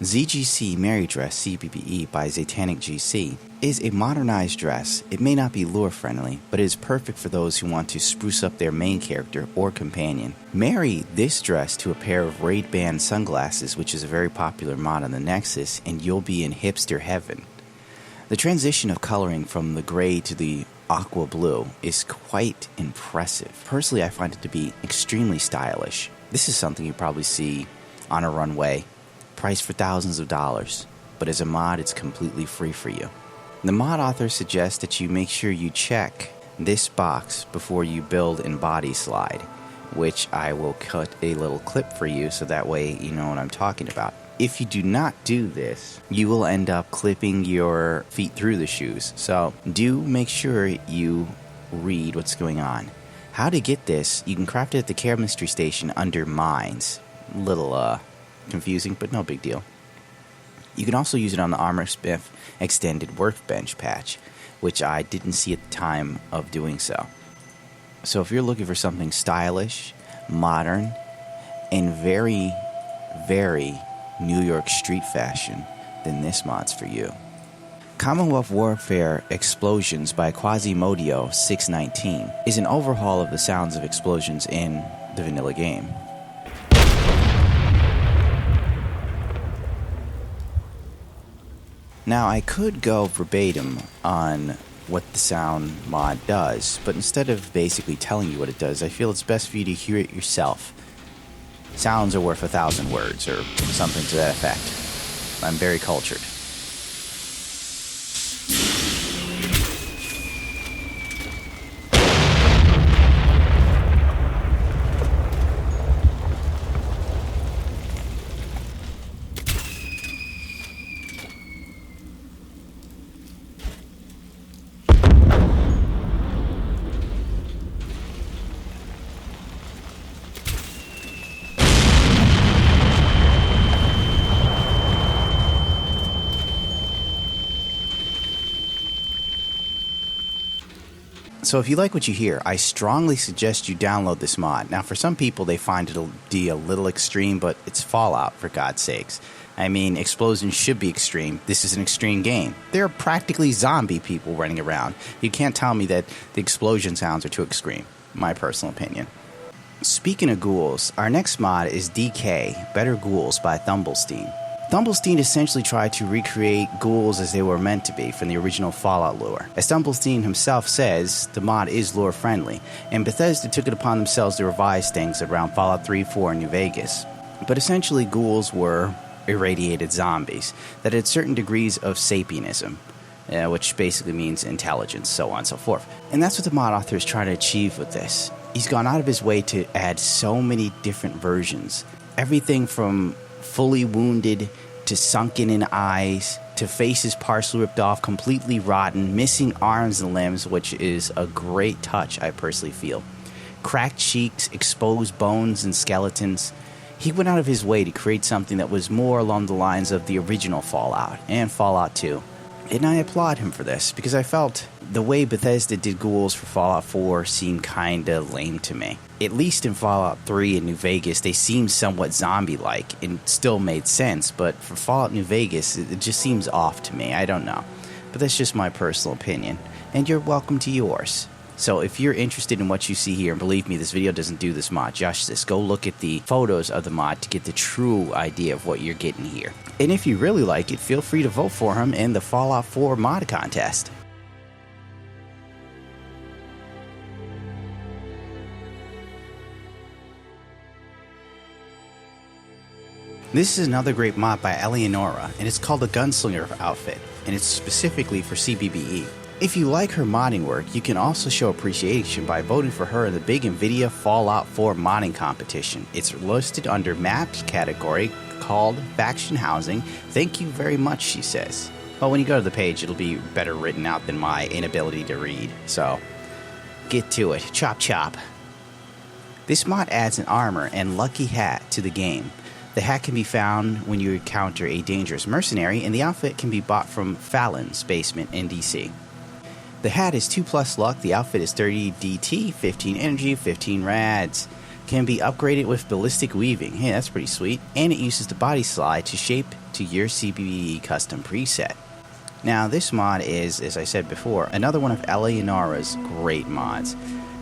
ZGC Mary Dress CBBE by ZatanicGC is a modernized dress. It may not be lore friendly, but it is perfect for those who want to spruce up their main character or companion. Marry this dress to a pair of Ray-Ban sunglasses, which is a very popular mod on the Nexus, and you'll be in hipster heaven. The transition of coloring from the gray to the aqua blue is quite impressive. Personally, I find it to be extremely stylish. This is something you probably see on a runway, priced for thousands of dollars, but as a mod, it's completely free for you. The mod author suggests that you make sure you check this box before you build and body slide, which I will cut a little clip for you so that way you know what I'm talking about. If you do not do this, you will end up clipping your feet through the shoes, so do make sure you read what's going on. How to get this, you can craft it at the chemistry station under mines. Little confusing, but no big deal. You can also use it on the Armor Smith Extended Workbench patch, which I didn't see at the time of doing so. So if you're looking for something stylish, modern, and very, very New York street fashion, then this mod's for you. Commonwealth Warfare Explosions by Quasimodo 619 is an overhaul of the sounds of explosions in the vanilla game. Now, I could go verbatim on what the sound mod does, but instead of basically telling you what it does, I feel it's best for you to hear it yourself. Sounds are worth 1,000 words, or something to that effect. I'm very cultured. So if you like what you hear, I strongly suggest you download this mod. Now, for some people, they find it'll be a little extreme, but it's Fallout, for God's sakes. I mean, explosions should be extreme. This is an extreme game. There are practically zombie people running around. You can't tell me that the explosion sounds are too extreme, my personal opinion. Speaking of ghouls, our next mod is D.E.C.A.Y, Better Ghouls by Thumblesteen. Thumblesteen essentially tried to recreate ghouls as they were meant to be from the original Fallout lore. As Thumblesteen himself says, the mod is lore friendly, and Bethesda took it upon themselves to revise things around Fallout 3, 4, and New Vegas. But essentially, ghouls were irradiated zombies that had certain degrees of sapienism, which basically means intelligence, so on and so forth. And that's what the mod author is trying to achieve with this. He's gone out of his way to add so many different versions. Everything from fully wounded to sunken in eyes to faces partially ripped off, completely rotten, missing arms and limbs, which is a great touch, I personally feel. Cracked cheeks, exposed bones and skeletons. He went out of his way to create something that was more along the lines of the original Fallout and Fallout 2. And I applaud him for this, because I felt the way Bethesda did ghouls for Fallout 4 seemed kinda lame to me. At least in Fallout 3 and New Vegas, they seemed somewhat zombie-like and still made sense, but for Fallout New Vegas, it just seems off to me. I don't know. But that's just my personal opinion, and you're welcome to yours. So if you're interested in what you see here, and believe me, this video doesn't do this mod justice, go look at the photos of the mod to get the true idea of what you're getting here. And if you really like it, feel free to vote for him in the Fallout 4 mod contest. This is another great mod by Elianora, and it's called the Gunslinger outfit, and it's specifically for CBBE. If you like her modding work, you can also show appreciation by voting for her in the big NVIDIA Fallout 4 modding competition. It's listed under Maps category called Faction Housing. Thank you very much, she says. Well, when you go to the page, it'll be better written out than my inability to read, so get to it. Chop chop. This mod adds an armor and lucky hat to the game. The hat can be found when you encounter a dangerous mercenary, and the outfit can be bought from Fallon's basement in DC. The hat is 2+ luck, the outfit is 30 DT, 15 energy, 15 rads. Can be upgraded with ballistic weaving, hey, that's pretty sweet, and it uses the body slide to shape to your CBBE custom preset. Now, this mod is, as I said before, another one of Elianora's great mods.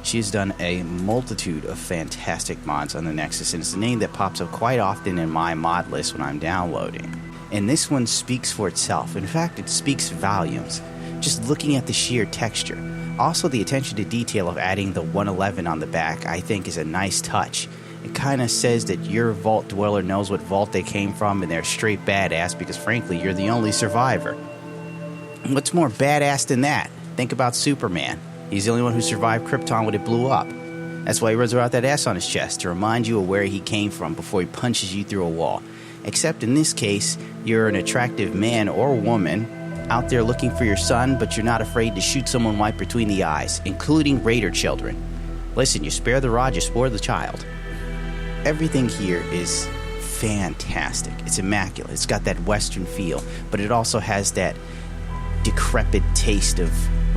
She has done a multitude of fantastic mods on the Nexus, and it's a name that pops up quite often in my mod list when I'm downloading. And this one speaks for itself. In fact, it speaks volumes. Just looking at the sheer texture. Also, the attention to detail of adding the 111 on the back, I think, is a nice touch. It kind of says that your vault dweller knows what vault they came from, and they're straight badass because, frankly, you're the only survivor. What's more badass than that? Think about Superman. He's the only one who survived Krypton when it blew up. That's why he runs around with that S on his chest, to remind you of where he came from before he punches you through a wall. Except in this case, you're an attractive man or woman out there looking for your son, but you're not afraid to shoot someone right between the eyes, including Raider children. Listen, you spare the rod, you spoil the child. Everything here is fantastic. It's immaculate. It's got that Western feel, but it also has that decrepit taste of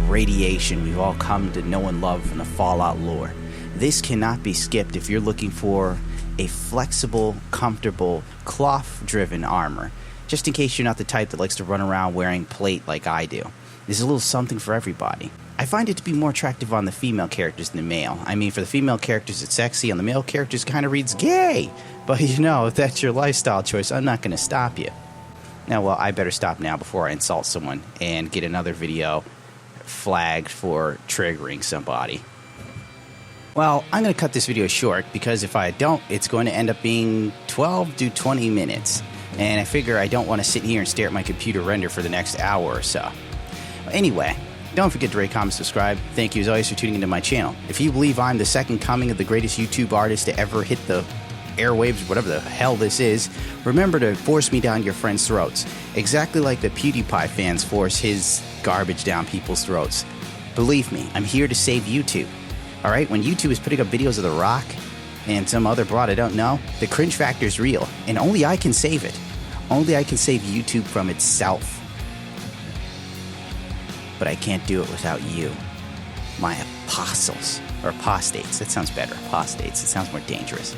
radiation we've all come to know and love from the Fallout lore. This cannot be skipped if you're looking for a flexible, comfortable, cloth-driven armor, just in case you're not the type that likes to run around wearing plate like I do. There's a little something for everybody. I find it to be more attractive on the female characters than the male. I mean, for the female characters, it's sexy. On the male characters, it kind of reads gay. But, you know, if that's your lifestyle choice, I'm not going to stop you. Now, well, I better stop now before I insult someone and get another video flagged for triggering somebody. Well, I'm going to cut this video short because if I don't, it's going to end up being 12 to 20 minutes. And I figure I don't want to sit here and stare at my computer render for the next hour or so. Anyway, don't forget to rate, comment, subscribe. Thank you as always for tuning into my channel. If you believe I'm the second coming of the greatest YouTube artist to ever hit the airwaves, whatever the hell this is, remember to force me down your friends' throats. Exactly like the PewDiePie fans force his garbage down people's throats. Believe me, I'm here to save YouTube. Alright, when YouTube is putting up videos of The Rock and some other broad I don't know, the cringe factor is real, and only I can save it. Only I can save YouTube from itself. But I can't do it without you, my apostles, or apostates. That sounds better, apostates. It sounds more dangerous.